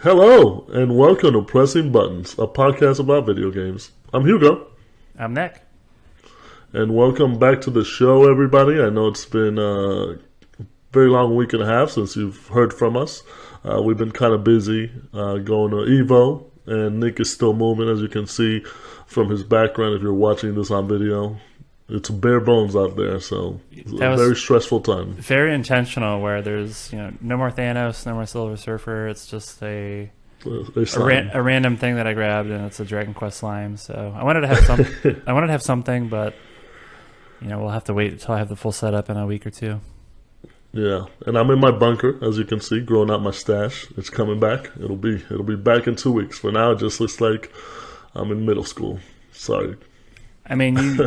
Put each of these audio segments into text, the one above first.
Hello, and welcome to Pressing Buttons, a podcast about video games. I'm Hugo, I'm Nick. and welcome back to the show, everybody. I know it's been a very long week and a half since you've heard from us. We've been kind of busy going to EVO, and Nick is still moving, as you can see from his background if you're watching this on video. It's bare bones out there, so it's a very stressful time. Very intentional, where there's no more Thanos, no more Silver Surfer. It's just a random thing that I grabbed, and it's a Dragon Quest slime. So I wanted to have some. I wanted to have something, but we'll have to wait until I have the full setup in a week or two. Yeah, and I'm in my bunker, as you can see, growing out my stash. It's coming back. It'll be back in 2 weeks. For now, it just looks like I'm in middle school. Sorry. I mean,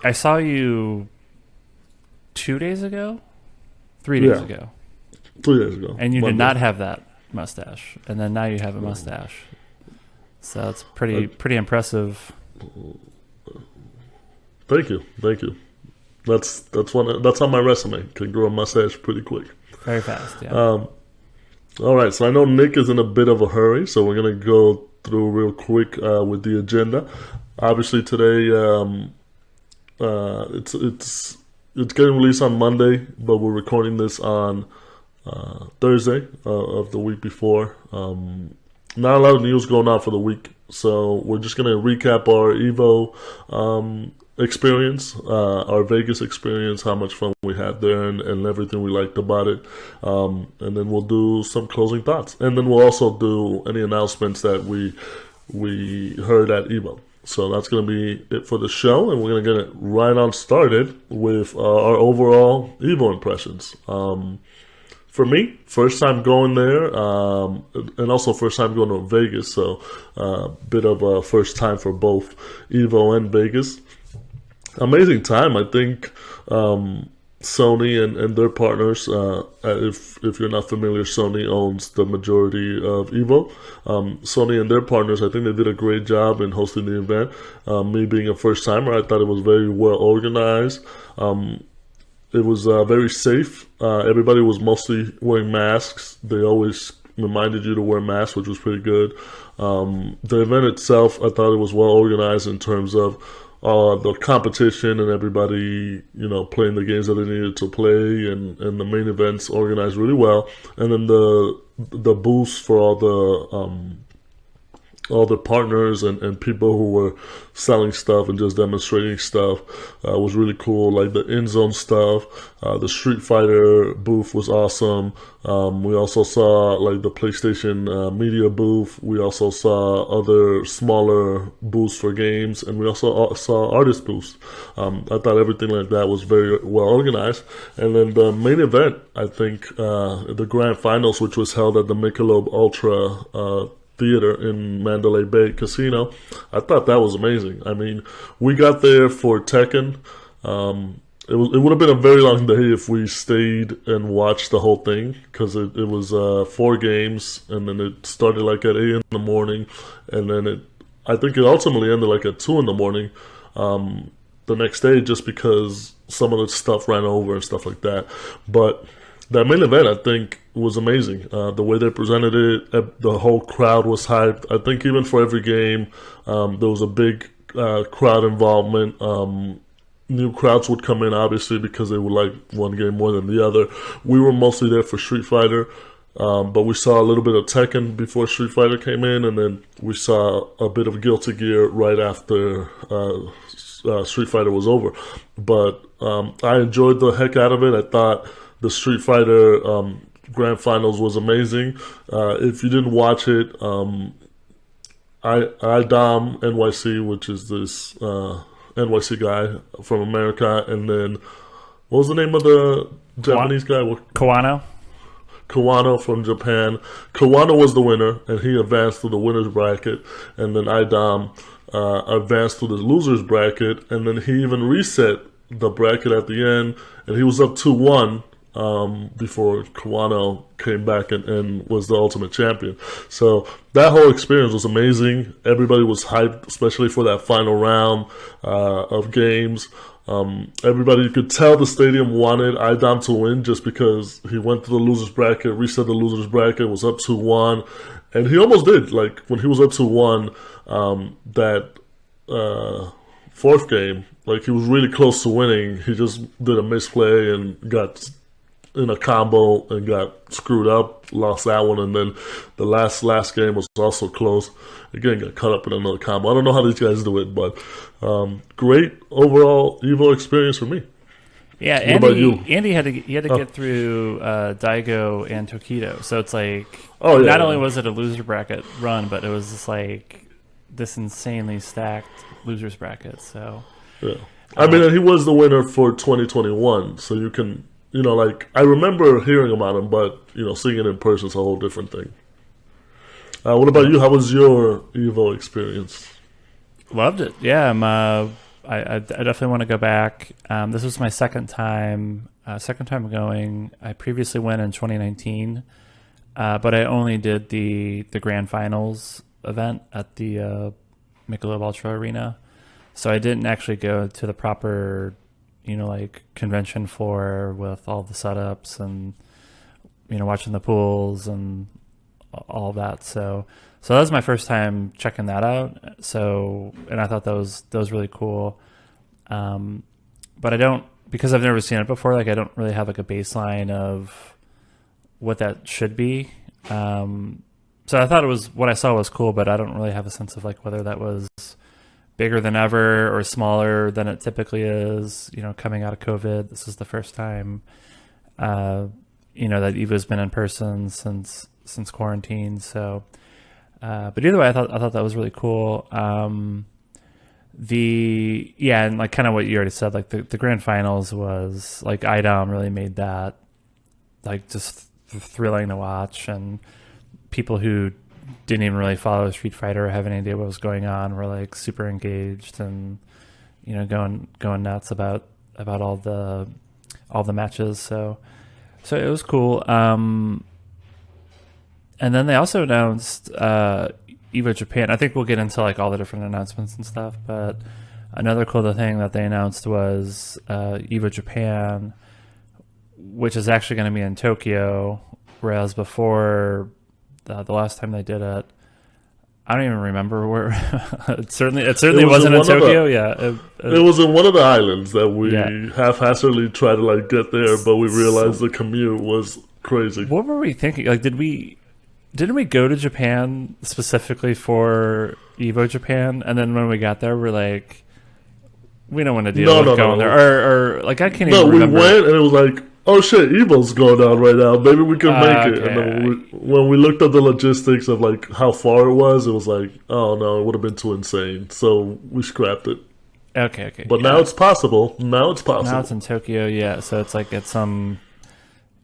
I saw you 2 days ago, 3 days ago. 3 days ago. And you did not have that mustache, and then now you have a mustache. So it's pretty impressive. Thank you. That's on my resume. Can grow a mustache pretty quick. Very fast, yeah. All right, so I know Nick is in a bit of a hurry, so we're gonna go through real quick with the agenda. Obviously today, it's getting released on Monday, but we're recording this on Thursday of the week before. Not a lot of news going on for the week, so we're just gonna recap our EVO experience, our Vegas experience, how much fun we had there, and everything we liked about it. And then we'll do some closing thoughts, and then we'll also do any announcements that we heard at EVO. So that's going to be it for the show, and we're going to get it right on started with our overall EVO impressions. For me, first time going there, and also first time going to Vegas, so a bit of a first time for both EVO and Vegas. Amazing time. I think Sony and their partners, if you're not familiar, Sony owns the majority of EVO. Sony and their partners, I think they did a great job in hosting the event. Me being a first timer, I thought it was very well organized. It was very safe. Everybody was mostly wearing masks. They always reminded you to wear masks, which was pretty good. The event itself, I thought it was well organized in terms of the competition and everybody, playing the games that they needed to play, and the main events organized really well. And then the booths for all the partners and people who were selling stuff and just demonstrating stuff was really cool. Like the in-zone stuff, the Street Fighter booth was awesome. We also saw like the PlayStation media booth. We also saw other smaller booths for games, and we also saw artist booths. I thought everything like that was very well organized. And then the main event, I think, the grand finals, which was held at the Michelob Ultra Theater in Mandalay Bay Casino, I thought that was amazing. I mean, we got there for Tekken. It would have been a very long day if we stayed and watched the whole thing, because it was 4 games, and then it started like at 8 in the morning, and then I think it ultimately ended like at 2 in the morning the next day, just because some of the stuff ran over and stuff like that. But that main event, I think, was amazing. The way they presented it, the whole crowd was hyped. I think even for every game, there was a big crowd involvement. New crowds would come in, obviously, because they would like one game more than the other. We were mostly there for Street Fighter, but we saw a little bit of Tekken before Street Fighter came in, and then we saw a bit of Guilty Gear right after Street Fighter was over. But I enjoyed the heck out of it. I thought the Street Fighter Grand Finals was amazing. If you didn't watch it, IDOM NYC, which is this NYC guy from America, and then what was the name of the Japanese guy? Kawano. Kawano from Japan. Kawano was the winner, and he advanced to the winner's bracket, and then IDOM advanced to the loser's bracket, and then he even reset the bracket at the end, and he was up 2-1. before Kawano came back and was the ultimate champion. So that whole experience was amazing. Everybody was hyped, especially for that final round of games. Everybody, you could tell the stadium wanted Idom to win just because he went to the loser's bracket, reset the loser's bracket, was up 2-1, and he almost did. Like when he was up 2-1, that fourth game, like he was really close to winning. He just did a misplay and got in a combo and got screwed up, lost that one, and then the last game was also close. Again, got caught up in another combo. I don't know how these guys do it, but great overall EVO experience for me. Yeah, Andy had to get through Daigo and Tokido, so it's like not only was it a loser bracket run, but it was just like this insanely stacked losers bracket. So yeah, I mean, and he was the winner for 2021, so you can. Like I remember hearing about him, but seeing it in person is a whole different thing. What about you? How was your EVO experience? Loved it. Yeah, I definitely want to go back. This was my second time going. I previously went in 2019, but I only did the grand finals event at the Michelob Ultra Arena, so I didn't actually go to the proper like convention floor with all the setups and watching the pools and all that. So that was my first time checking that out. So, and I thought that was really cool. But because I've never seen it before, like I don't really have like a baseline of what that should be. So I thought what I saw was cool, but I don't really have a sense of like whether that was bigger than ever or smaller than it typically is, coming out of COVID. This is the first time, that EVO's been in person since quarantine. So, but either way, I thought that was really cool. And like kind of what you already said, like the grand finals was like IDOM really made that like just thrilling to watch, and people who didn't even really follow Street Fighter or have any idea what was going on were like super engaged and going nuts about all the matches. So it was cool. And then they also announced EVO Japan. I think we'll get into like all the different announcements and stuff, but another cool thing that they announced was EVO Japan, which is actually going to be in Tokyo, whereas before the last time they did it, I don't even remember where. it certainly wasn't in Tokyo. It was in one of the islands that we haphazardly tried to like get there, but we realized the commute was crazy. What were we thinking? Like, didn't we go to Japan specifically for EVO Japan, and then when we got there, we're like, we don't want to deal with going there, or like I can't even remember. We went and it was like, oh shit, EVO's going on right now. Maybe we can make it. And then when we looked at the logistics of like how far it was like, oh no, it would have been too insane. So we scrapped it. Okay. But now it's possible. Now it's in Tokyo, yeah. So it's like at some,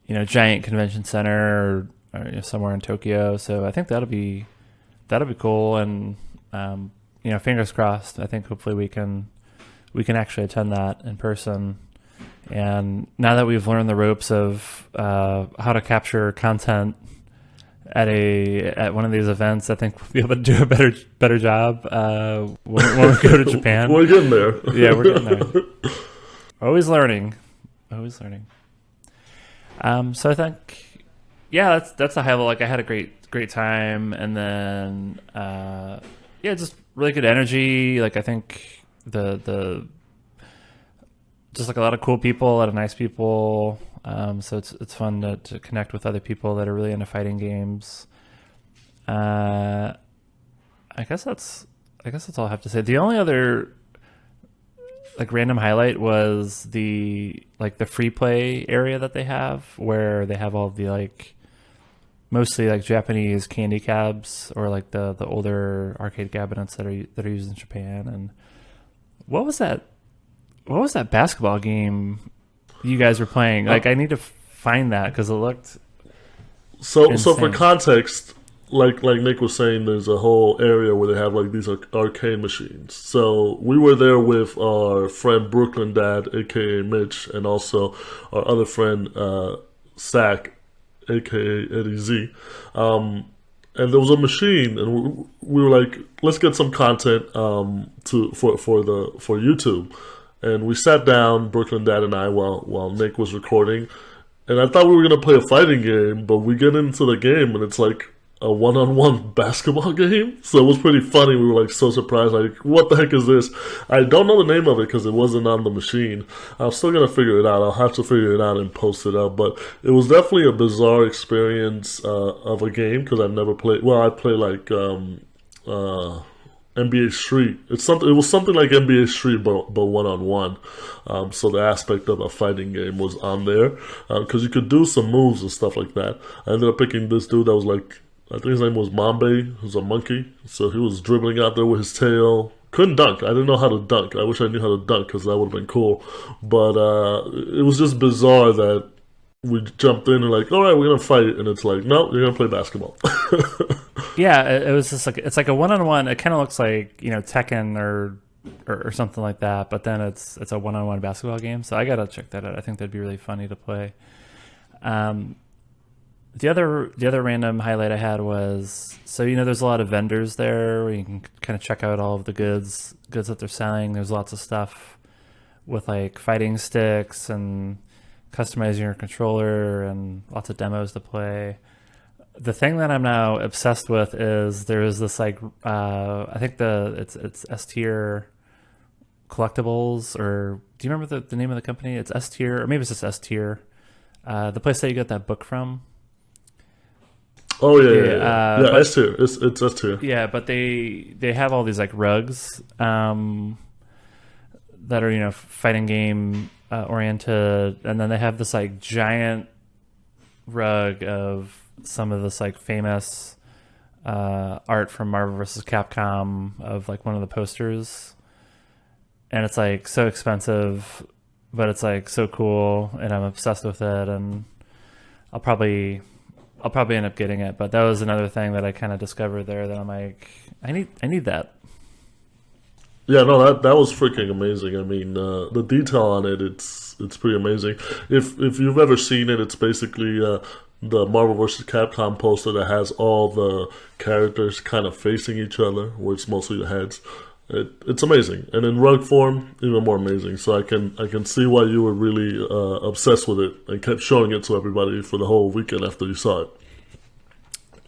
giant convention center or somewhere in Tokyo. So I think that'll be cool. And fingers crossed. I think hopefully we can actually attend that in person. And now that we've learned the ropes of how to capture content at one of these events, I think we'll be able to do a better job when we go to Japan. We're getting there. Yeah, we're getting there. Always learning. So I think, that's a high level. Like I had a great time, and then just really good energy. Like I think the just like a lot of cool people, a lot of nice people. So it's fun to connect with other people that are really into fighting games. I guess that's all I have to say. The only other like random highlight was the free play area that they have, where they have all the like mostly like Japanese candy cabs or like the older arcade cabinets that are used in Japan. And what was that basketball game you guys were playing? Like I need to find that because it looked so for context, like Nick was saying, there's a whole area where they have like these arcade machines. So we were there with our friend Brooklyn Dad, aka Mitch, and also our other friend Sack, aka Eddie Z. And there was a machine, and we were like, let's get some content for YouTube. And we sat down, Brooklyn Dad and I, while Nick was recording. And I thought we were going to play a fighting game, but we get into the game, and it's like a one-on-one basketball game. So it was pretty funny. We were like so surprised, like, what the heck is this? I don't know the name of it because it wasn't on the machine. I'm still going to figure it out. I'll have to figure it out and post it up. But it was definitely a bizarre experience of a game because I've never played. Well, I play like NBA Street. It was something like NBA Street, but one-on-one. So the aspect of a fighting game was on there because you could do some moves and stuff like that. I ended up picking this dude that was like, I think his name was Mambe, who's a monkey. So he was dribbling out there with his tail. Couldn't dunk. I didn't know how to dunk. I wish I knew how to dunk because that would have been cool. But it was just bizarre that we jumped in and like, all right, we're going to fight. And it's like, no, you're going to play basketball. Yeah, it was just like, it's like a one-on-one. It kind of looks like, Tekken or something like that. But then it's a one-on-one basketball game. So I got to check that out. I think that'd be really funny to play. The other random highlight I had was, so there's a lot of vendors there where you can kind of check out all of the goods that they're selling. There's lots of stuff with like fighting sticks and customizing your controller and lots of demos to play. The thing that I'm now obsessed with is there is this like I think it's S tier collectibles, or do you remember the name of the company? It's S tier, or maybe it's just S tier. The place that you got that book from. Oh yeah. S tier. It's S tier. Yeah, but they have all these like rugs that are fighting game oriented, and then they have this like giant rug of some of this like famous art from Marvel vs. Capcom of like one of the posters, and it's like so expensive, but it's like so cool, and I'm obsessed with it, and I'll probably end up getting it. But that was another thing that I kind of discovered there that I'm like, I need that. Yeah, no, that was freaking amazing. I mean, the detail on it, it's pretty amazing. If you've ever seen it, it's basically the Marvel vs. Capcom poster that has all the characters kind of facing each other, where it's mostly the heads. It's amazing, and in rug form, even more amazing. So I can see why you were really obsessed with it and kept showing it to everybody for the whole weekend after you saw it.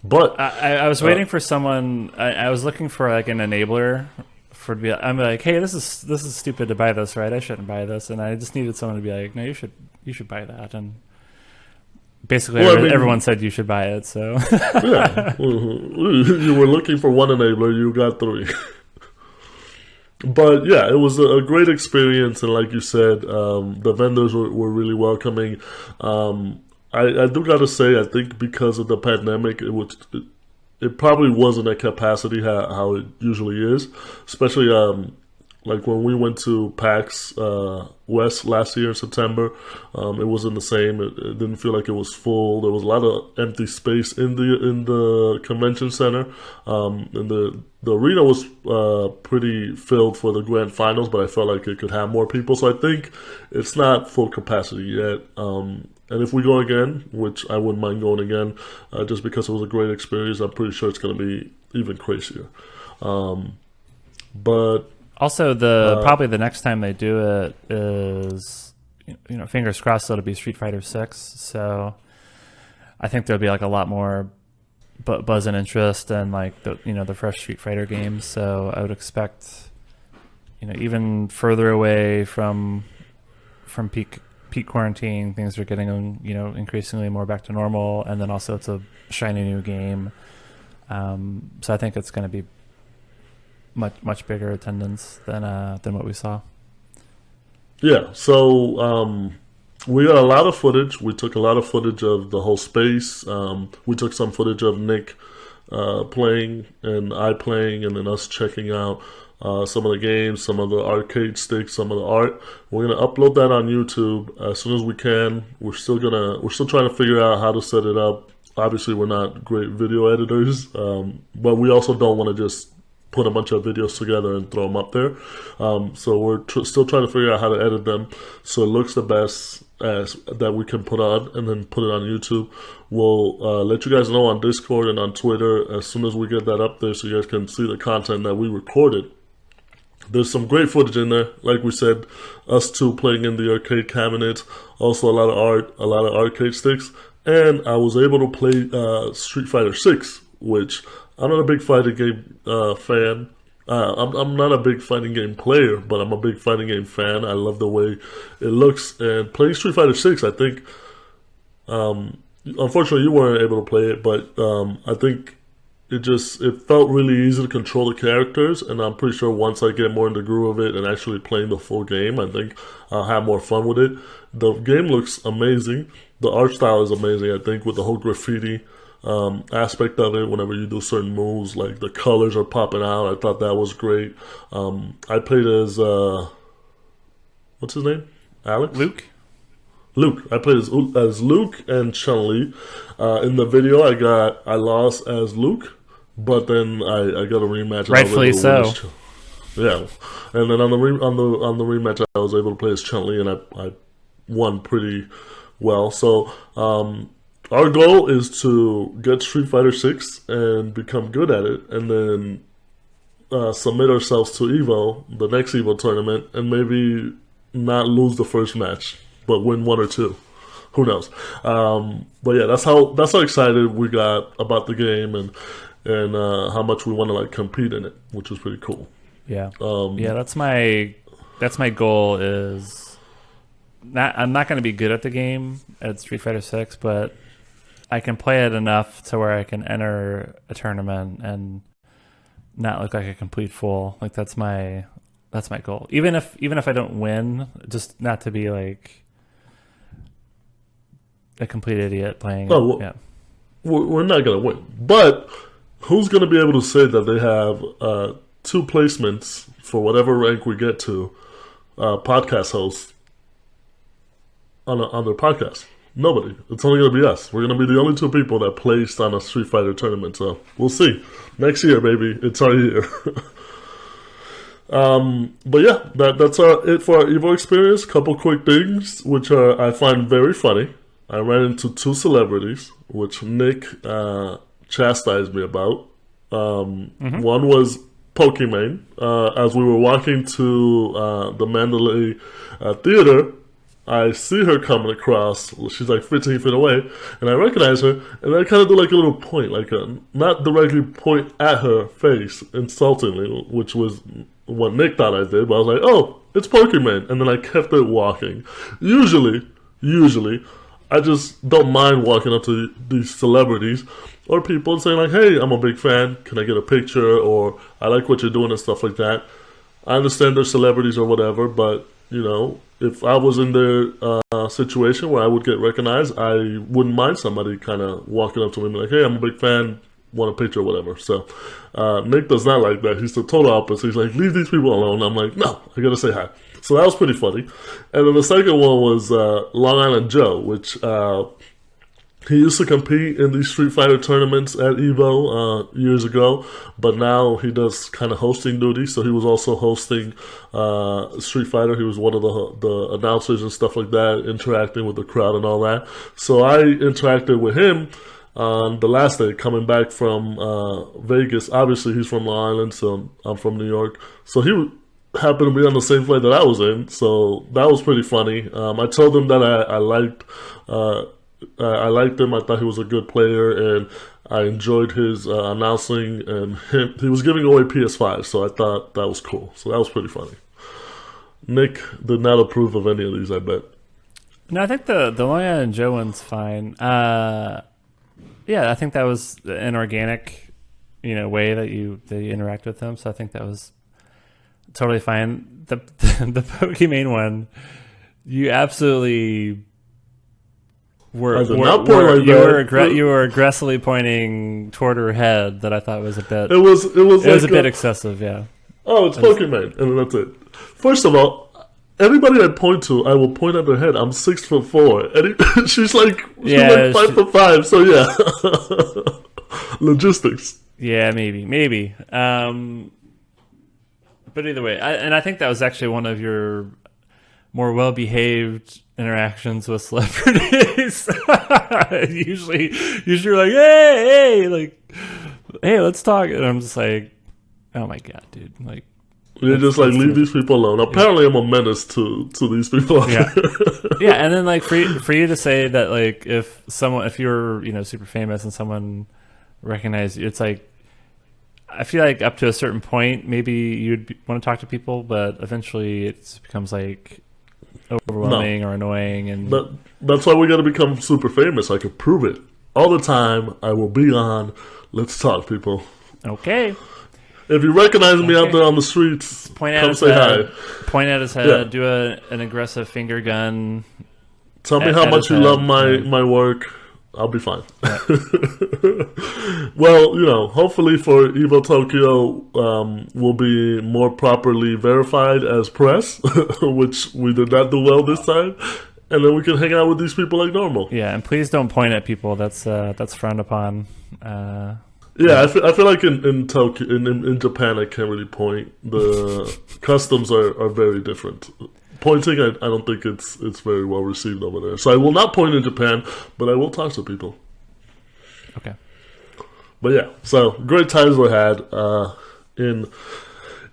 But I was waiting for someone. I was looking for like an enabler for to be. I'm like, hey, this is stupid to buy this, right? I shouldn't buy this, and I just needed someone to be like, no, you should buy that, and basically everyone said you should buy it. So yeah, you were looking for one enabler, you got three. But yeah, it was a great experience, and like you said, the vendors were really welcoming. I do gotta say, I think because of the pandemic, it probably wasn't at capacity how it usually is, especially like when we went to PAX West last year in September. It wasn't the same. It didn't feel like it was full. There was a lot of empty space in the convention center, and the arena was pretty filled for the grand finals, but I felt like it could have more people. So I think it's not full capacity yet. And if we go again, which I wouldn't mind going again, just because it was a great experience, I'm pretty sure it's going to be even crazier. But also, probably the next time they do it is, fingers crossed it'll be Street Fighter 6. So I think there'll be like a lot more buzz and interest and like the fresh Street Fighter games. So I would expect, even further away from peak quarantine, things are getting increasingly more back to normal, and then also it's a shiny new game. So I think it's going to be much bigger attendance than what we saw. Yeah, so we got a lot of footage. We took a lot of footage of the whole space. We took some footage of Nick playing and I playing, and then us checking out some of the games, some of the arcade sticks, some of the art. We're gonna upload that on YouTube as soon as we can. We're still trying to figure out how to set it up obviously we're not great video editors, but we also don't want to just put a bunch of videos together and throw them up there. So we're still trying to figure out how to edit them so it looks the best as that we can put on, and then put it on YouTube. We'll let you guys know on Discord and on Twitter as soon as we get that up there, so you guys can see the content that we recorded. There's some great footage in there, like we said, us two playing in the arcade cabinets, also a lot of art, a lot of arcade sticks, and I was able to play Street Fighter 6, which I'm not a big fighting game fan. I'm not a big fighting game player, but I'm a big fighting game fan. I love the way it looks, and playing Street Fighter 6, I think, unfortunately you weren't able to play it, but I think it felt really easy to control the characters, and I'm pretty sure once I get more in the groove of it and actually playing the full game, I think I'll have more fun with it. The game looks amazing. The art style is amazing, I think, with the whole graffiti aspect of it. Whenever you do certain moves, like the colors are popping out, I thought that was great. I played as what's his name? Alex? Luke. I played as Luke and Chun-Li. In the video, I lost as Luke, but then I got a rematch. Rightfully so. Yeah, and then on the rematch, I was able to play as Chun-Li, and I won pretty well. So our goal is to get Street Fighter 6 and become good at it, and then submit ourselves to EVO, the next EVO tournament, and maybe not lose the first match, but win one or two. Who knows? But yeah, that's how excited we got about the game, and how much we want to like compete in it, which was pretty cool. Yeah, that's my goal. Is I'm not going to be good at the game at Street Fighter 6, but I can play it enough to where I can enter a tournament and not look like a complete fool. Like that's my goal. Even if I don't win, just not to be like a complete idiot playing. Oh, yeah. We're not going to win. But who's going to be able to say that they have 2 placements for whatever rank we get to, podcast hosts on their podcast? Nobody. It's only going to be us. We're going to be the only 2 people that placed on a Street Fighter tournament. So we'll see. Next year, baby. It's our year. But yeah, that's it for our EVO experience. Couple quick things, which I find very funny. I ran into 2 celebrities, which Nick chastised me about. One was Pokimane. As we were walking to the Mandalay Theater, I see her coming across. She's like 15 feet away, and I recognize her, and I kind of do like a little point, like not directly point at her face insultingly, which was what Nick thought I did, but I was like, oh, it's Pokimane, and then I kept it walking. Usually, I just don't mind walking up to these celebrities or people and saying like, hey, I'm a big fan, can I get a picture, or I like what you're doing and stuff like that. I understand they're celebrities or whatever, but you know, if I was in their situation where I would get recognized, I wouldn't mind somebody kind of walking up to me and be like, hey, I'm a big fan, want a picture or whatever. So Nick does not like that. He's the total opposite. He's like, leave these people alone. I'm like, no, I gotta say hi. So that was pretty funny. And then the second one was Long Island Joe, which he used to compete in these Street Fighter tournaments at EVO years ago, but now he does kind of hosting duties. So he was also hosting Street Fighter. He was one of the announcers and stuff like that, interacting with the crowd and all that. So I interacted with him on the last day, coming back from Vegas. Obviously, he's from Long Island, so I'm from New York. So he happened to be on the same flight that I was in, so that was pretty funny. I told him that I liked him. I thought he was a good player, and I enjoyed his announcing, and he was giving away PS5, so I thought that was cool. So that was pretty funny. Nick did not approve of any of these, I bet. No, I think the Long Island Joe one's fine. Yeah, I think that was an organic, way that you interact with them. So I think that was totally fine. The Pokimane one, you absolutely you were aggressively pointing toward her head. That I thought was a bit. It was a bit excessive. Yeah. Oh, it's Pokimane, and that's it. First of all, anybody I point to, I will point at their head. I'm 6'4", and she's like 5'5". So yeah, logistics. Yeah, maybe. But either way, I think that was actually one of your more well-behaved interactions with celebrities. usually you're like, hey, let's talk, and I'm just like, oh my god, dude, like. You're just like, leave these people alone. Apparently, I'm a menace to these people. Yeah, yeah, and then like for you to say that, like, if you're super famous and someone recognizes you, it's like, I feel like up to a certain point, maybe you'd want to talk to people, but eventually it becomes like overwhelming or annoying, and that's why we got to become super famous. I could prove it all the time. I will be on. Let's talk, people. Okay. If you recognize me out there on the streets, come say hi. Point at his head. Do an aggressive finger gun. Tell me how much you love my work. I'll be fine. Yeah. Well, hopefully for EVO Tokyo, we'll be more properly verified as press, which we did not do well this time. And then we can hang out with these people like normal. Yeah, and please don't point at people. That's frowned upon. Yeah, I feel like in Tokyo, in Japan, I can't really point. The customs are very different. Pointing, I don't think it's very well received over there. So I will not point in Japan, but I will talk to people. Okay. But yeah, so great times we had in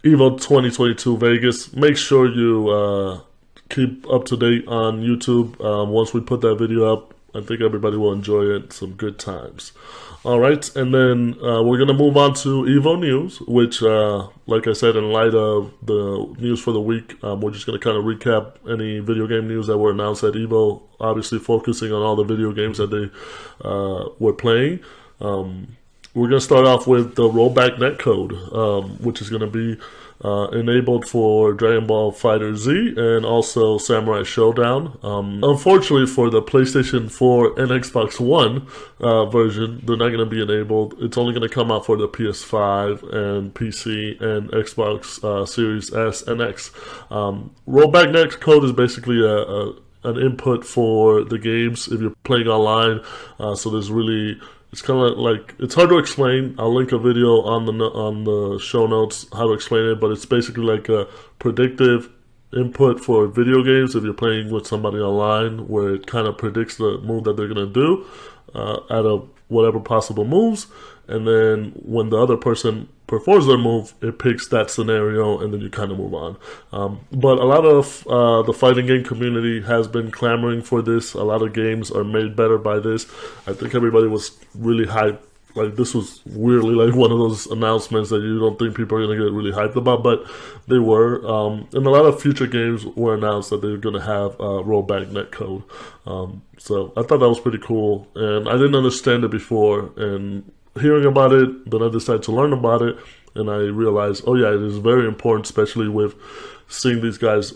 EVO 2022 Vegas. Make sure you keep up to date on YouTube. Once we put that video up, I think everybody will enjoy it. Some good times. All right, and then we're going to move on to EVO News, which, like I said, in light of the news for the week, we're just going to kind of recap any video game news that were announced at EVO, obviously focusing on all the video games that they were playing. We're going to start off with the Rollback Netcode, which is going to be enabled for Dragon Ball FighterZ and also Samurai Showdown. Unfortunately for the PlayStation 4 and Xbox One version, they're not going to be enabled. It's only going to come out for the PS5 and PC and Xbox Series S and X. Rollback Netcode is basically an input for the games if you're playing online. So there's really... It's kind of like, it's hard to explain. I'll link a video on the show notes how to explain it, but it's basically like a predictive input for video games if you're playing with somebody online, where it kind of predicts the move that they're going to do out of whatever possible moves, and then when the other person performs their move, it picks that scenario, and then you kind of move on. But a lot of the fighting game community has been clamoring for this. A lot of games are made better by this. I think everybody was really hyped. Like, this was weirdly like one of those announcements that you don't think people are going to get really hyped about, but they were. And a lot of future games were announced that they're going to have rollback netcode. So I thought that was pretty cool, and I didn't understand it before, and hearing about it, then I decided to learn about it, and I realized, oh yeah, it is very important, especially with seeing these guys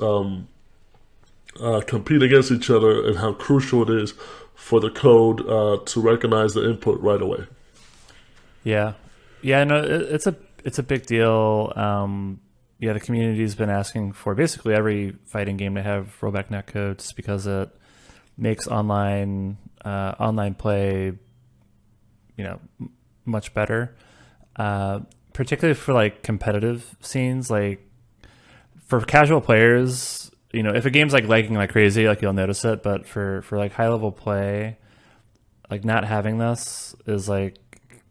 compete against each other, and how crucial it is for the code to recognize the input right away. Yeah, no, it's a big deal. The community's been asking for basically every fighting game to have rollback netcode, just because it makes online play, much better, particularly for like competitive scenes. Like for casual players, if a game's like lagging like crazy, like you'll notice it. But for like high level play, like not having this is like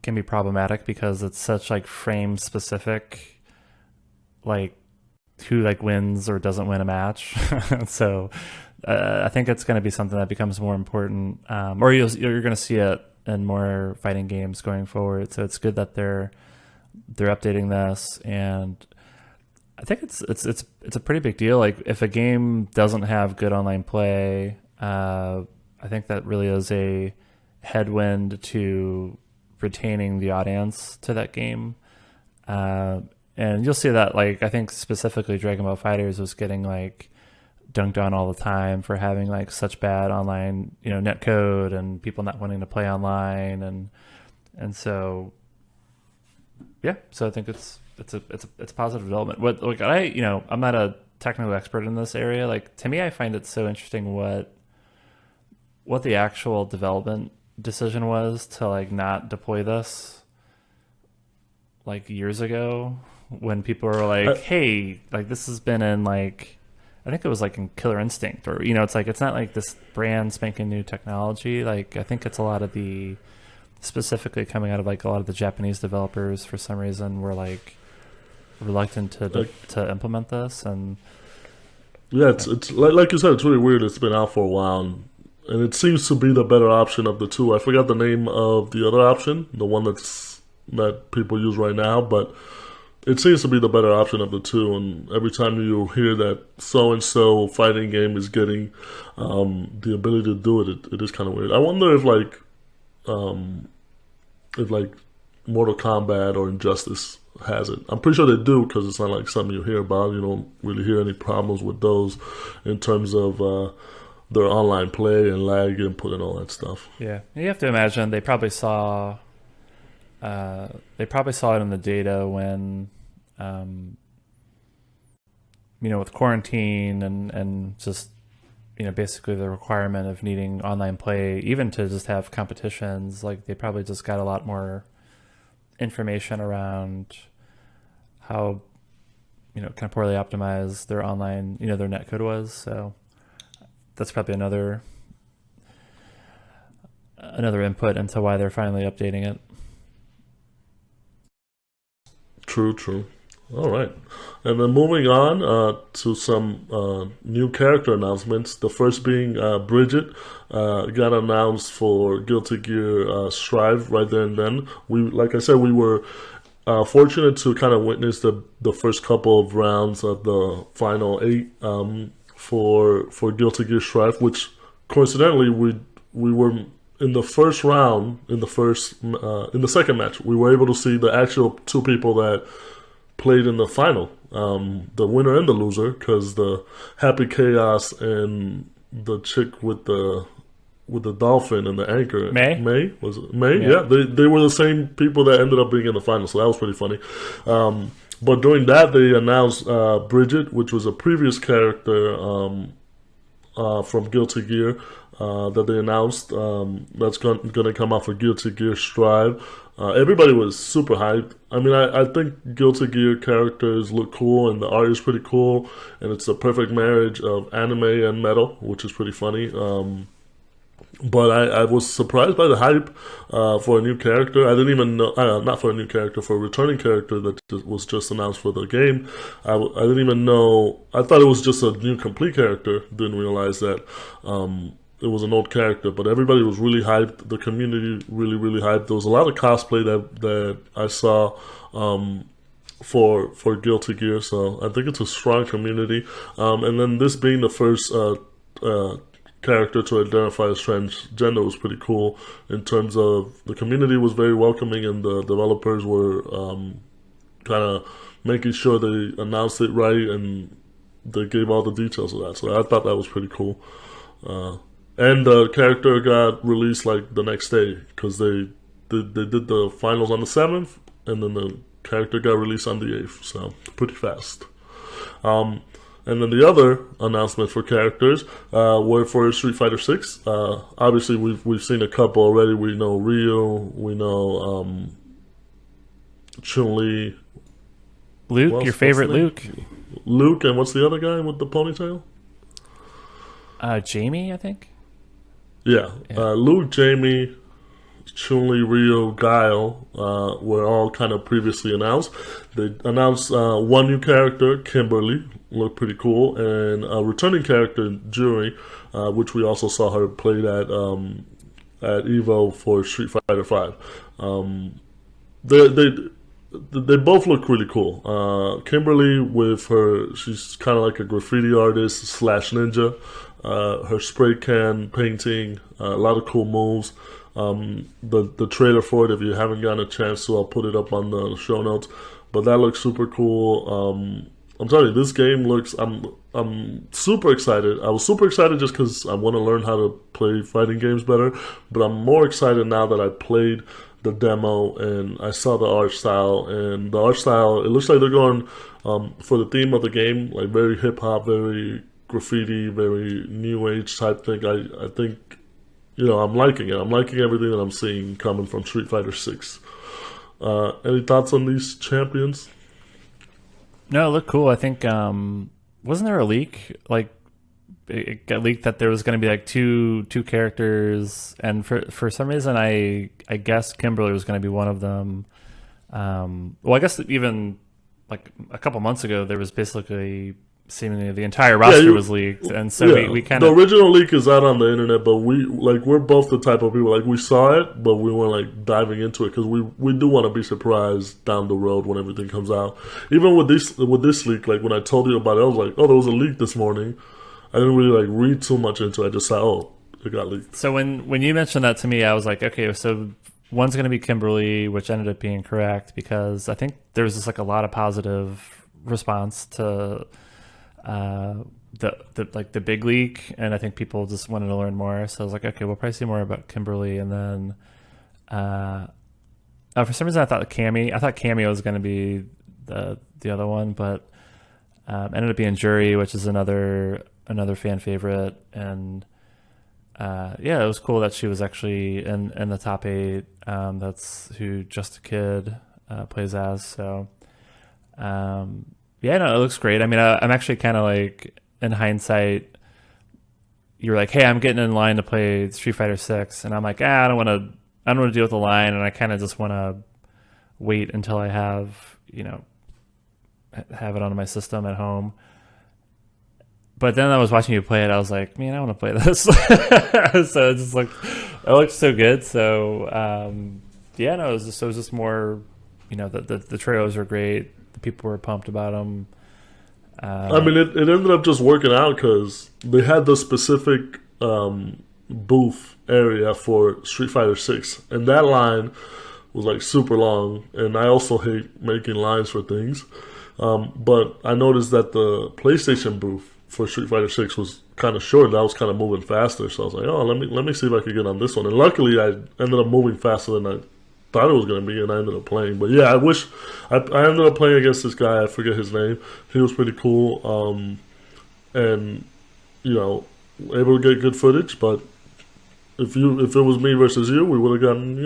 can be problematic, because it's such like frame specific, like who like wins or doesn't win a match. So I think it's going to be something that becomes more important, or you're going to see it in more fighting games going forward. So it's good that they're updating this, and I think it's a pretty big deal. Like if a game doesn't have good online play, I think that really is a headwind to retaining the audience to that game. And you'll see that, like, I think specifically Dragon Ball FighterZ was getting like dunked on all the time for having like such bad online, netcode, and people not wanting to play online, and so yeah. So I think it's a positive development. What, like, I'm not a technical expert in this area. Like, to me, I find it so interesting what the actual development decision was to like not deploy this like years ago, when people were like, hey, like this has been in like, I think it was like in Killer Instinct, or, it's like, it's not like this brand spanking new technology. Like, I think it's a lot of the, specifically coming out of like a lot of the Japanese developers for some reason were like reluctant to implement this. And yeah, it's like you said, it's really weird. It's been out for a while, and it seems to be the better option of the two. I forgot the name of the other option, the one that people use right now, but it seems to be the better option of the two. And every time you hear that so-and-so fighting game is getting the ability to do it, it is kind of weird. I wonder if Mortal Kombat or Injustice has it. I'm pretty sure they do, because it's not like something you hear about. You don't really hear any problems with those in terms of their online play and lag input and all that stuff. Yeah, you have to imagine they probably saw it in the data when, with quarantine and just, basically the requirement of needing online play, even to just have competitions. Like, they probably just got a lot more information around how, kind of poorly optimized their online, their netcode was. So that's probably another input into why they're finally updating it. True. All right. And then moving on to some new character announcements. The first being Bridget got announced for Guilty Gear Strive right there and then. Like I said, we were fortunate to kind of witness the first couple of rounds of the final 8 for Guilty Gear Strive, which coincidentally we were in the first round, in the second match, we were able to see the actual 2 people that played in the final, the winner and the loser, because the Happy Chaos and the chick with the dolphin and the anchor, May was it May? Yeah, they were the same people that ended up being in the final, so that was pretty funny. But during that, they announced Bridget, which was a previous character from Guilty Gear that they announced that's going to come out for Guilty Gear Strive. Everybody was super hyped. I mean, I think Guilty Gear characters look cool, and the art is pretty cool, and it's a perfect marriage of anime and metal, which is pretty funny. But I was surprised by the hype for a new character. I didn't even know, not for a new character, for a returning character that was just announced for the game. I didn't even know. I thought it was just a new complete character. Didn't realize that it was an old character. But everybody was really hyped. The community really, really hyped. There was a lot of cosplay that I saw for Guilty Gear. So I think it's a strong community. And then this being the first character to identify as transgender was pretty cool, in terms of the community was very welcoming, and the developers were kind of making sure they announced it right, and they gave all the details of that. So I thought that was pretty cool. And the character got released like the next day, because they did the finals on the 7th, and then the character got released on the 8th, so pretty fast. And then the other announcement for characters were for Street Fighter 6. Obviously, we've seen a couple already. We know Ryu, we know Chun-Li. Luke, your favorite Luke. Luke, and what's the other guy with the ponytail? Jamie, I think. Yeah. Luke, Jamie, Chun-Li, Ryu, Guile were all kind of previously announced. They announced one new character, Kimberly, looked pretty cool, and a returning character, Juri, which we also saw her played at EVO for Street Fighter 5. They both look really cool. Kimberly with she's kind of like a graffiti artist / ninja. Her spray can painting, a lot of cool moves. The trailer for it, if you haven't gotten a chance to, I'll put it up on the show notes. But that looks super cool. I'm telling you, this game looks. I'm super excited. I was super excited just because I want to learn how to play fighting games better. But I'm more excited now that I played the demo, and I saw the art style, and the art style, it looks like they're going for the theme of the game, like very hip hop, very graffiti, very new age type thing. I think, I'm liking it. I'm liking everything that I'm seeing coming from Street Fighter 6. Any thoughts on these champions? No, it looked cool. I think wasn't there a leak? Like it got leaked that there was going to be like two characters, and for some reason I guess Kimberly was going to be one of them. Well, I guess even like a couple months ago there was basically seemingly the entire roster was leaked, and so we kind of, the original leak is out on the internet, but we're both the type of people, like, we saw it, but we weren't like diving into it because we do want to be surprised down the road when everything comes out. Even with this leak, like when I told you about it, I was like, oh, there was a leak this morning. I didn't really like read too much into it. I just saw, oh, it got leaked. So when you mentioned that to me, I was like, okay, so one's going to be Kimberly, which ended up being correct because I think there was just like a lot of positive response to the big leak, and I think people just wanted to learn more. So I was like, okay, we'll probably see more about Kimberly, and then for some reason I thought Cameo was going to be the other one, but ended up being Juri, which is another fan favorite, and it was cool that she was actually in the top 8. That's who Just a Kid plays as. So it looks great. I mean, I'm actually kind of like, in hindsight, you're like, hey, I'm getting in line to play Street Fighter 6, and I'm like, I don't want to deal with the line, and I kind of just want to wait until I have it on my system at home. But then I was watching you play it. I was like, man, I want to play this. So it's just like, it looks so good. So it was just more, the trailers are great. The people were pumped about them. I mean, it ended up just working out because they had the specific booth area for Street Fighter 6, and that line was like super long. And I also hate making lines for things, but I noticed that the PlayStation booth for Street Fighter 6 was kind of short. I was kind of moving faster, so I was like, oh, let me see if I could get on this one. And luckily, I ended up moving faster than I thought it was going to be, and I ended up playing. But yeah, I wish I ended up playing against this guy. I forget his name. He was pretty cool, and able to get good footage. But if it was me versus you, we would have gotten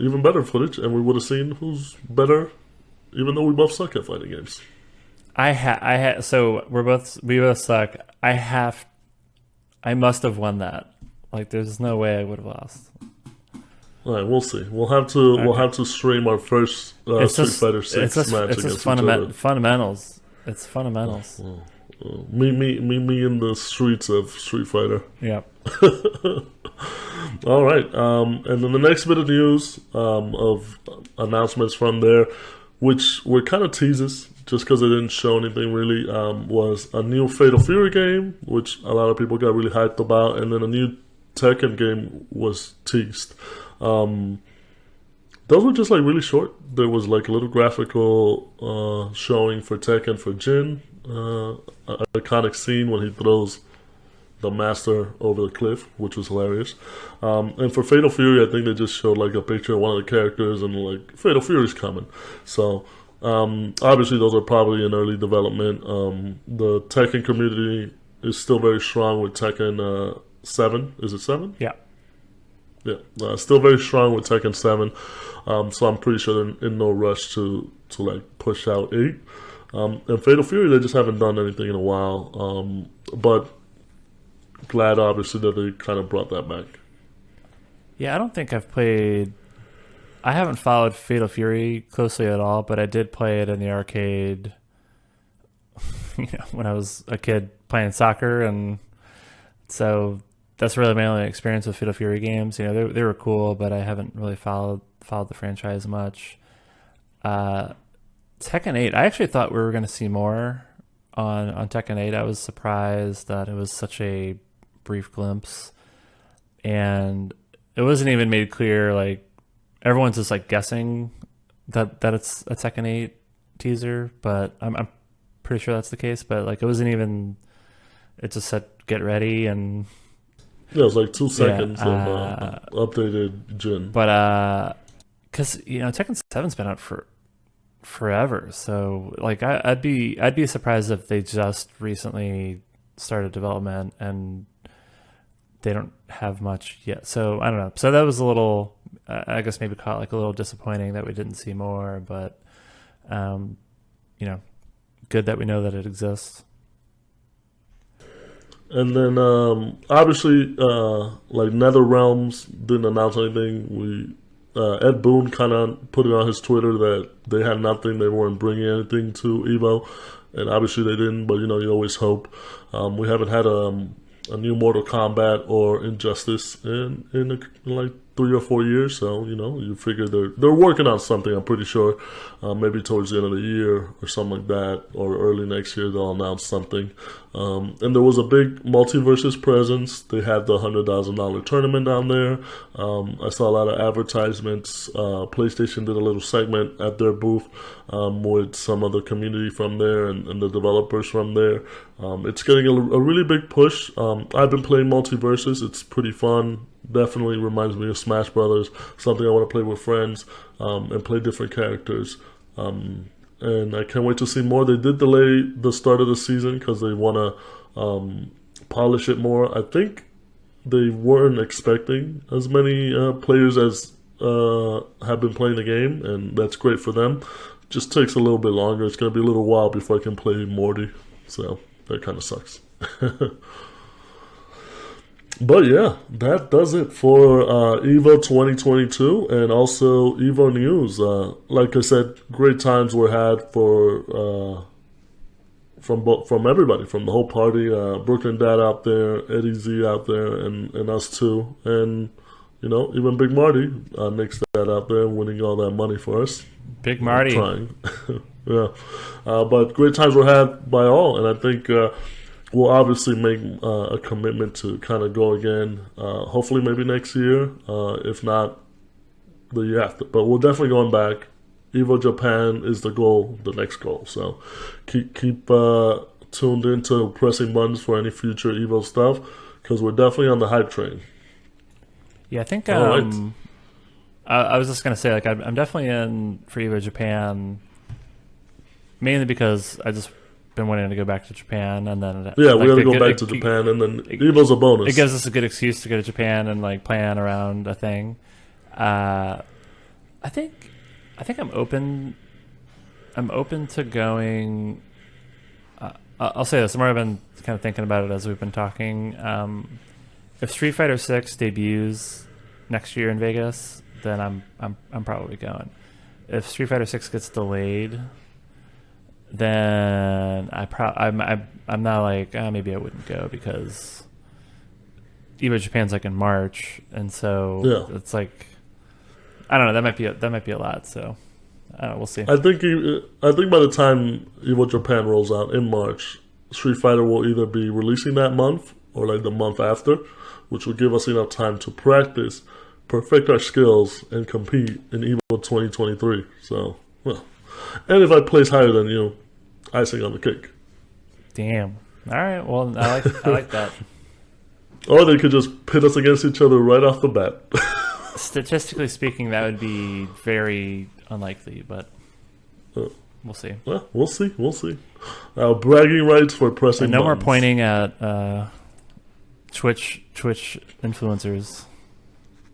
even better footage, and we would have seen who's better. Even though we both suck at fighting games. So we both suck. I must have won that. Like, there's no way I would have lost. All right, we'll see. We'll have to stream our first Street Fighter 6 match against each other. Fundamentals. It's fundamentals. Me in the streets of Street Fighter. Yep. All right. And then the next bit of news of announcements from there, which were kind of teases, just because they didn't show anything really, was a new Fatal Fury game, which a lot of people got really hyped about, and then a new Tekken game was teased. Those were just like really short. There was like a little graphical showing for Tekken for Jin, an iconic scene when he throws the master over the cliff, which was hilarious. And for Fatal Fury, I think they just showed like a picture of one of the characters and like, Fatal Fury's coming. So obviously those are probably in early development. The Tekken community is still very strong with Tekken 7. Is it 7? Yeah. Yeah, still very strong with Tekken 7. So I'm pretty sure they're in no rush to like push out 8. And Fatal Fury, they just haven't done anything in a while. But glad obviously that they kind of brought that back. Yeah, I don't think I haven't followed Fatal Fury closely at all, but I did play it in the arcade when I was a kid playing soccer, and so that's really my only experience with Fatal Fury games. They were cool, but I haven't really followed the franchise much. Tekken 8, I actually thought we were going to see more on Tekken 8. I was surprised that it was such a brief glimpse, and it wasn't even made clear. Like, everyone's just like guessing that it's a Tekken 8 teaser, but I'm pretty sure that's the case. But like, it wasn't even. It just said get ready, and yeah, it was like 2 seconds of updated Jin. But because Tekken 7's been out for forever. So like I'd be surprised if they just recently started development and they don't have much yet. So I don't know. So that was a little, I guess maybe caught like a little disappointing that we didn't see more, but good that we know that it exists. And then obviously, like NetherRealms didn't announce anything. Ed Boon kind of put it on his Twitter that they had nothing, they weren't bringing anything to EVO, and obviously they didn't. But you always hope. We haven't had a new Mortal Kombat or Injustice in like 3 or 4 years, so you figure they're working on something. I'm pretty sure maybe towards the end of the year or something like that, or early next year they'll announce something. And there was a big multiverses presence. They had the $100,000 tournament down there. I saw a lot of advertisements. PlayStation did a little segment at their booth with some of the community from there and the developers from there. It's getting a really big push. I've been playing multiverses. It's pretty fun. Definitely reminds me of Smash Brothers, something I want to play with friends and play different characters. And I can't wait to see more. They did delay the start of the season because they want to polish it more. I think they weren't expecting as many players as have been playing the game, and that's great for them. Just takes a little bit longer. It's going to be a little while before I can play Morty, so that kind of sucks. But yeah, that does it for EVO 2022 and also EVO News. Like I said, great times were had from everybody, from the whole party. Brooklyn Dad out there, Eddie Z out there, and us too. And, even Big Marty, Nick's dad out there winning all that money for us. Big Marty. Trying. Yeah. But great times were had by all, and I think... we'll obviously make a commitment to kind of go again, hopefully maybe next year, if not the year after. But we're definitely going back. EVO Japan is the goal, the next goal. So keep tuned into pressing buttons for any future EVO stuff, because we're definitely on the hype train. Yeah, I think I was just going to say, like, I'm definitely in for EVO Japan, mainly because I just been wanting to go back to Japan, and then we got to go back to Japan, and then EVO's a bonus. It gives us a good excuse to go to Japan and like plan around a thing. I think I'm open. I'm open to going. I'll say this. I've been kind of thinking about it as we've been talking. If Street Fighter 6 debuts next year in Vegas, then I'm probably going. If Street Fighter 6 gets delayed, then I'm not like maybe I wouldn't go, because EVO Japan's like in March, and so it's like I don't know, that might be a lot. So we'll see. I think by the time EVO Japan rolls out in March, Street Fighter will either be releasing that month or like the month after, which will give us enough time to practice, perfect our skills, and compete in EVO 2023. So and if I place higher than you, icing on the cake. Damn. All right. Well, I like that. Or they could just pit us against each other right off the bat. Statistically speaking, that would be very unlikely, but we'll see. Well, we'll see. We'll see. Bragging rights for pressing. And no buttons. more pointing at Twitch influencers.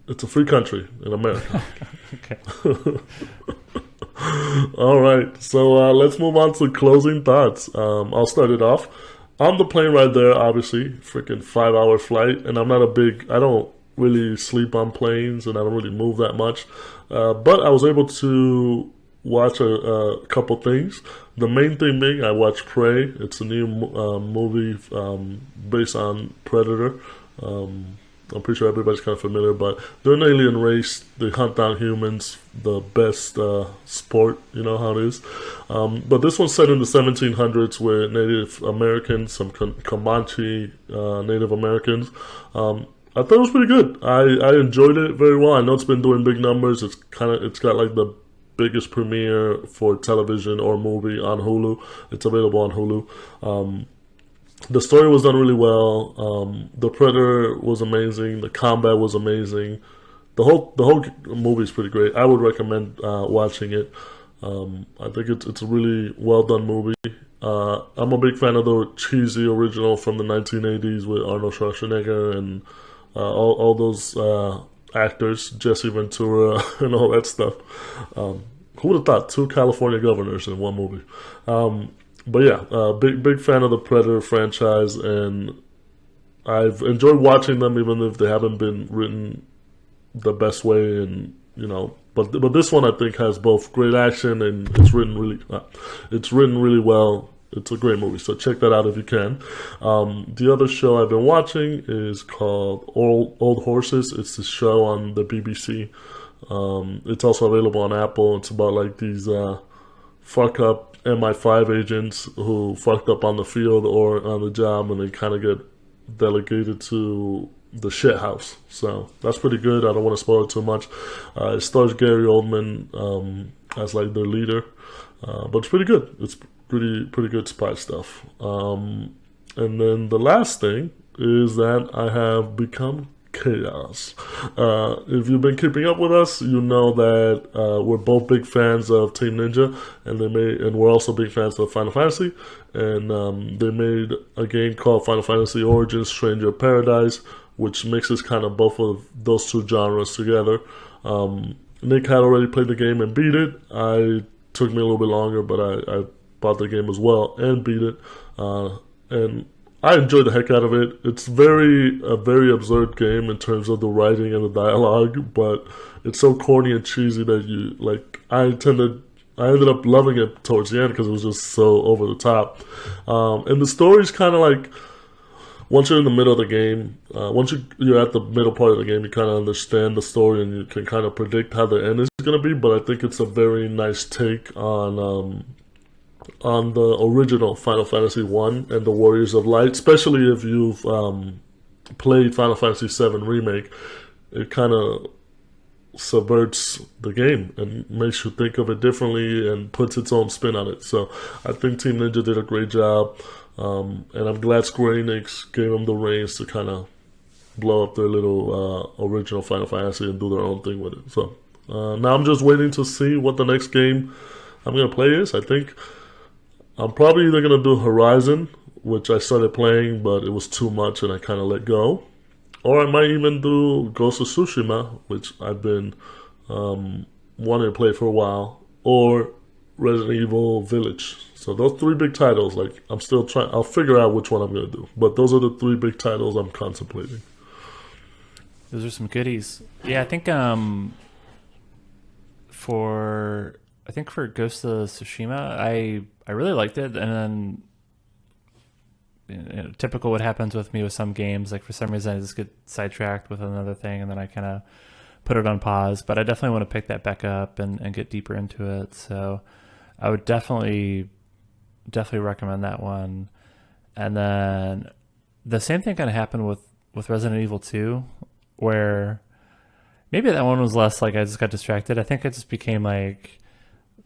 It's a free country in America. Okay. All right, so let's move on to closing thoughts. I'll start it off. On the plane ride there, obviously, freaking 5-hour flight, and I don't really sleep on planes, and I don't really move that much. But I was able to watch a couple things. The main thing being, I watched Prey. It's a new movie based on Predator. I'm pretty sure everybody's kind of familiar, but they're an alien race. They hunt down humans, the best sport, you know how it is. But this one's set in the 1700s with Native Americans, some Comanche Native Americans. I thought it was pretty good. I enjoyed it very well. I know it's been doing big numbers. It's got like the biggest premiere for television or movie on Hulu. It's available on Hulu. The story was done really well. The Predator was amazing. The combat was amazing. the whole movie is pretty great. I would recommend watching it. I think it's a really well done movie. I'm a big fan of the cheesy original from the 1980s with Arnold Schwarzenegger and all those actors, Jesse Ventura and all that stuff. Who would have thought 2 California governors in one movie? But yeah, big fan of the Predator franchise, and I've enjoyed watching them even if they haven't been written the best way, and but this one I think has both great action and it's written really well. It's a great movie, so check that out if you can. The other show I've been watching is called Old Horses. It's a show on the BBC. It's also available on Apple. It's about like these fuck up MI5 agents who fucked up on the field or on the job, and they kind of get delegated to the shit house. So that's pretty good. I don't want to spoil it too much. It stars Gary Oldman as like their leader, but it's pretty good. It's pretty good spy stuff. And then the last thing is that I have become chaos. If you've been keeping up with us, you know that we're both big fans of Team Ninja, and we're also big fans of Final Fantasy. And they made a game called Final Fantasy Origins Stranger of Paradise, which mixes kind of both of those two genres together. Nick had already played the game and beat it. It took me a little bit longer, but I bought the game as well and beat it. And I enjoyed the heck out of it. It's a very absurd game in terms of the writing and the dialogue, but it's so corny and cheesy that I ended up loving it towards the end because it was just so over the top. And the story's kind of like, once you're in the middle of the game, once you're at the middle part of the game, you kind of understand the story and you can kind of predict how the end is going to be. But I think it's a very nice take on the original Final Fantasy 1 and the Warriors of Light, especially if you've played Final Fantasy 7 Remake. It kind of subverts the game and makes you think of it differently and puts its own spin on it. So I think Team Ninja did a great job, and I'm glad Square Enix gave them the reins to kind of blow up their little original Final Fantasy and do their own thing with it. So now I'm just waiting to see what the next game I'm going to play is. I think I'm probably either going to do Horizon, which I started playing, but it was too much and I kind of let go. Or I might even do Ghost of Tsushima, which I've been wanting to play for a while. Or Resident Evil Village. So those 3 big titles, I'm still trying. I'll figure out which one I'm going to do. But those are the 3 big titles I'm contemplating. Those are some goodies. Yeah, I think for Ghost of Tsushima, I really liked it, and then typical what happens with me with some games, like for some reason I just get sidetracked with another thing, and then I kind of put it on pause. But I definitely want to pick that back up and get deeper into it. So I would definitely recommend that one. And then the same thing kind of happened with Resident Evil 2, where maybe that one was less like I just got distracted. I think I just became like,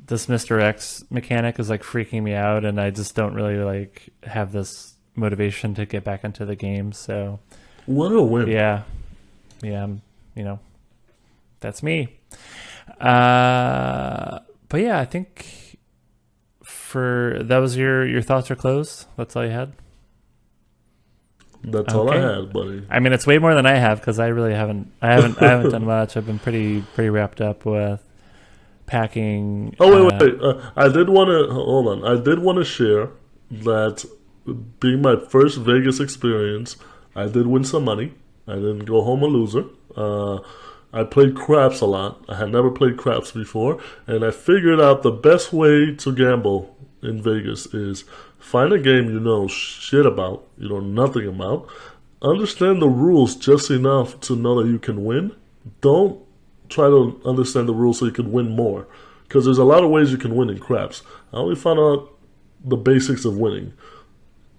this Mr. X mechanic is like freaking me out, and I just don't really like have this motivation to get back into the game. So what a win. Yeah, that's me. But yeah, I think that was your thoughts are closed. That's all you had? That's all I had, buddy. I mean, it's way more than I have because I really haven't done much. I've been pretty wrapped up with packing. Oh wait! I did want to hold on. I did want to share that being my first Vegas experience, I did win some money. I didn't go home a loser. I played craps a lot. I had never played craps before, and I figured out the best way to gamble in Vegas is find a game you know shit about, you know nothing about. Understand the rules just enough to know that you can win. Don't try to understand the rules so you can win more, because there's a lot of ways you can win in craps. I only found out the basics of winning,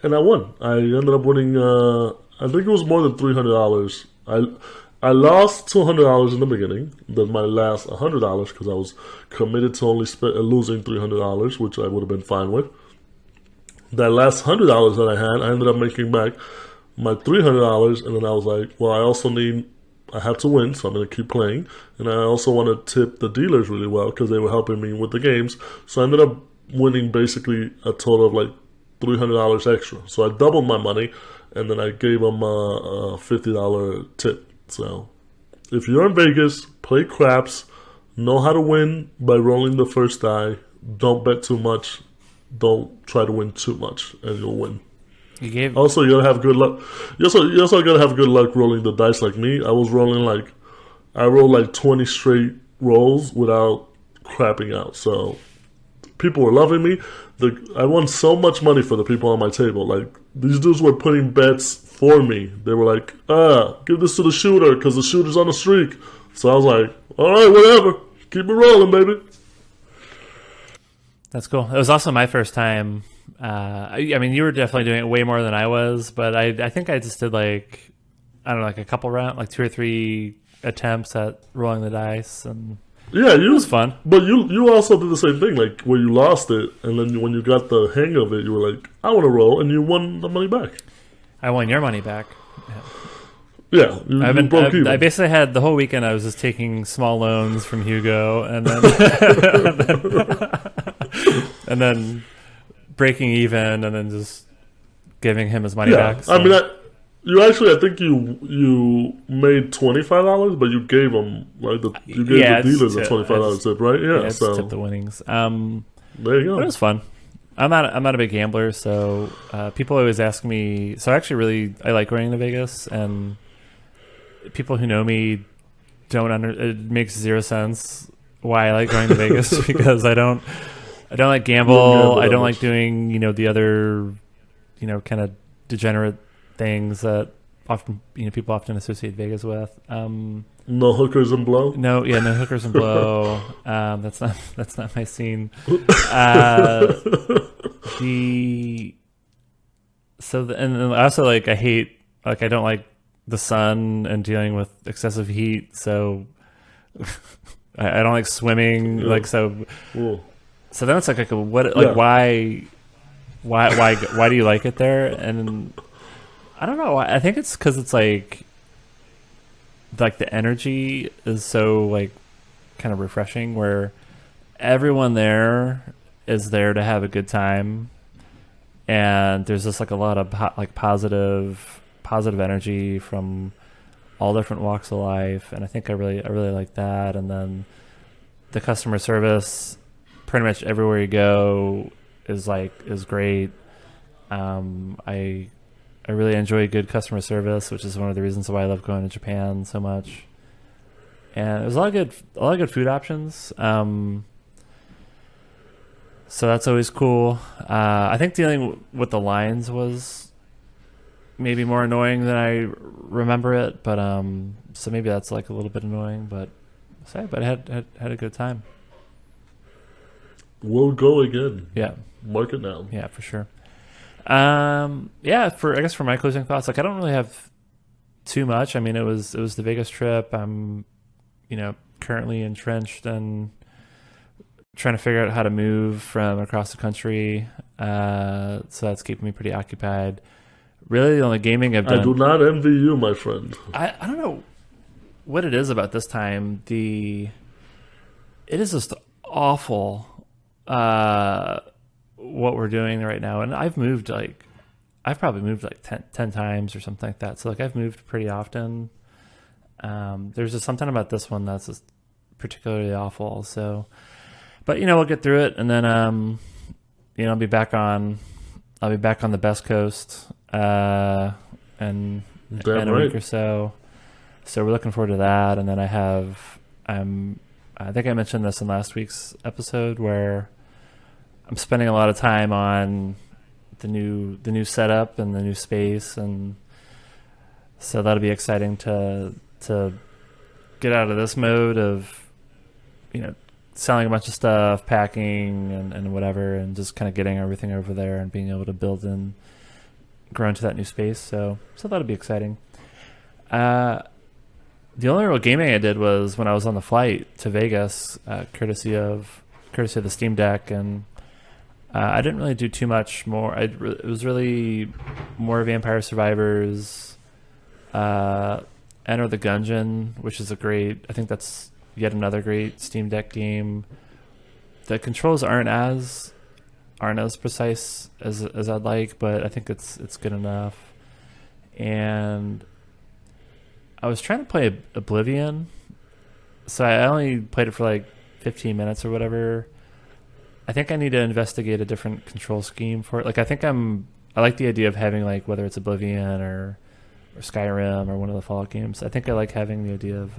and I won. I ended up winning I think it was more than $300. I lost $200 in the beginning, then my last $100 because I was committed to only losing $300, which I would have been fine with. That last $100 that I had, I ended up making back my $300, and then I was like, well, I also need I had to win, so I'm going to keep playing. And I also want to tip the dealers really well because they were helping me with the games. So I ended up winning basically a total of like $300 extra. So I doubled my money, and then I gave them a $50 tip. So if you're in Vegas, play craps, know how to win by rolling the first die. Don't bet too much. Don't try to win too much, and you'll win. Also, you gotta have good luck. You also gotta have good luck rolling the dice like me. I rolled like 20 straight rolls without crapping out. So people were loving me. I won so much money for the people on my table. Like, these dudes were putting bets for me. They were like, give this to the shooter because the shooter's on a streak. So I was like, all right, whatever. Keep it rolling, baby. That's cool. It was also my first time. I mean, you were definitely doing it way more than I was, but I think I just did like, I don't know, like a couple rounds, like 2 or 3 attempts at rolling the dice, and yeah, it was fun. But you also did the same thing, like where you lost it, and then when you got the hang of it, you were like, I want to roll, and you won the money back. I won your money back. Yeah, you broke even. I basically had the whole weekend. I was just taking small loans from Hugo, and then and then breaking even, and then just giving him his money back. So. I mean, I think you made $25, but you gave them you gave the dealers a $25 tip, right? Yeah, so tip the winnings. There you go. But it was fun. I'm not a big gambler, so people always ask me. So actually, I like going to Vegas, and people who know me it makes zero sense why I like going to Vegas because I don't like gamble. I don't like doing the other kind of degenerate things that often people often associate Vegas with. No hookers and blow. No hookers and blow. That's not my scene. And also I hate I don't like the sun and dealing with excessive heat, so I don't like swimming. So then it's why do you like it there? And I don't know. I think it's because it's like the energy is so kind of refreshing, where everyone there is there to have a good time, and there's just a lot of positive energy from all different walks of life, and I think I really like that. And then the customer service, pretty much everywhere you go, is great. I really enjoy good customer service, which is one of the reasons why I love going to Japan so much. And there's a lot of good food options. So that's always cool. I think dealing with the lines was maybe more annoying than I remember it, but so maybe that's a little bit annoying, but I had a good time. We'll go again. Yeah. Mark it now. Yeah, for sure. For my closing thoughts, I don't really have too much. I mean, it was the Vegas trip. I'm, currently entrenched and trying to figure out how to move from across the country. So that's keeping me pretty occupied. Really, the only gaming I've done. I do not envy you, my friend. I don't know what it is about this time. It is just awful. What we're doing right now, and I've probably moved 10 times or something like that. So I've moved pretty often. There's just something about this one that's just particularly awful. So, but we'll get through it, and then I'll be back on the Best Coast in a week or so. So we're looking forward to that. And then I think I mentioned this in last week's episode where I'm spending a lot of time on the new setup and the new space, and so that'll be exciting to get out of this mode of selling a bunch of stuff, packing and whatever, and just kind of getting everything over there and being able to build and grow into that new space. So that'll be exciting. The only real gaming I did was when I was on the flight to Vegas, courtesy of the Steam Deck, and I didn't really do too much more. It was really more Vampire Survivors, Enter the Gungeon, which is I think that's yet another great Steam Deck game. The controls aren't as precise as I'd like, but I think it's good enough. And I was trying to play Oblivion, so I only played it for like 15 minutes or whatever. I think I need to investigate a different control scheme for it. Like I like the idea of having, like, whether it's Oblivion or Skyrim or one of the Fallout games. I think I like having the idea of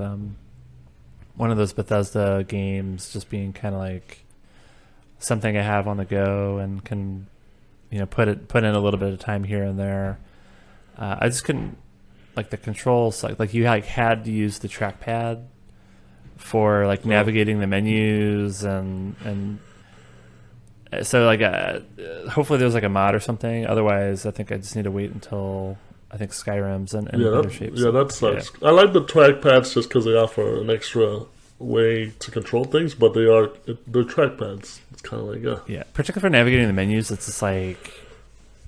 one of those Bethesda games just being kind of like something I have on the go and can, put in a little bit of time here and there. I just couldn't, like, the controls, like you had to use the trackpad for, like, navigating the menus and so, like, hopefully there's like a mod or something. Otherwise, I think I just need to wait until I think Skyrim's in better shape. Yeah, that sucks. Yeah. I like the trackpads just because they offer an extra way to control things, but they're trackpads. It's kind of like yeah. Particularly for navigating the menus, it's just like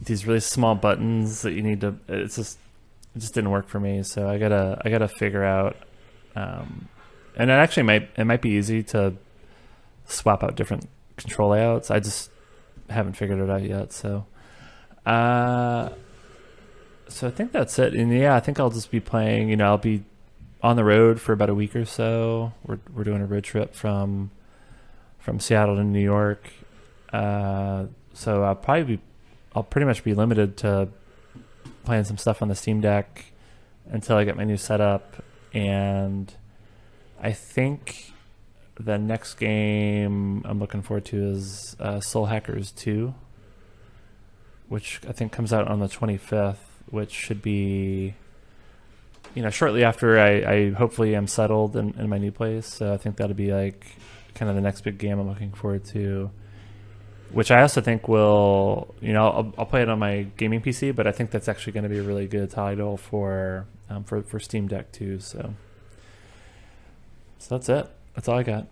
these really small buttons that you need to. It just didn't work for me. So I gotta figure out. And it actually might be easy to swap out different control layouts. I just haven't figured it out yet. So I think that's it. And yeah, I think I'll just be playing. I'll be on the road for about a week or so. We're doing a road trip from Seattle to New York. So I'll pretty much be limited to playing some stuff on the Steam Deck until I get my new setup. And I think the next game I'm looking forward to is Soul Hackers 2, which I think comes out on the 25th, which should be, shortly after I hopefully am settled in my new place. So I think that'll be like kind of the next big game I'm looking forward to, which I also think will, I'll play it on my gaming PC, but I think that's actually going to be a really good title for Steam Deck too. So that's it. That's all I got.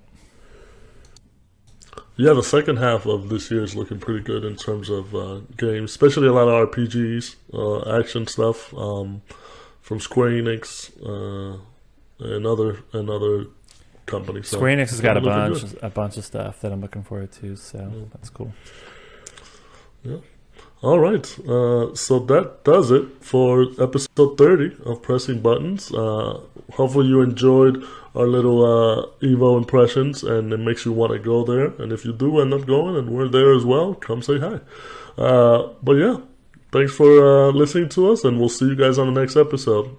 Yeah, the second half of this year is looking pretty good in terms of games, especially a lot of RPGs, action stuff from Square Enix and other companies. So Square Enix has got a bunch of stuff that I'm looking forward to, so that's cool. Yeah. All right. So that does it for episode 30 of Pressing Buttons. Hopefully you enjoyed our little EVO Impressions, and it makes you want to go there. And if you do end up going and we're there as well, come say hi. But yeah, thanks for listening to us, and we'll see you guys on the next episode.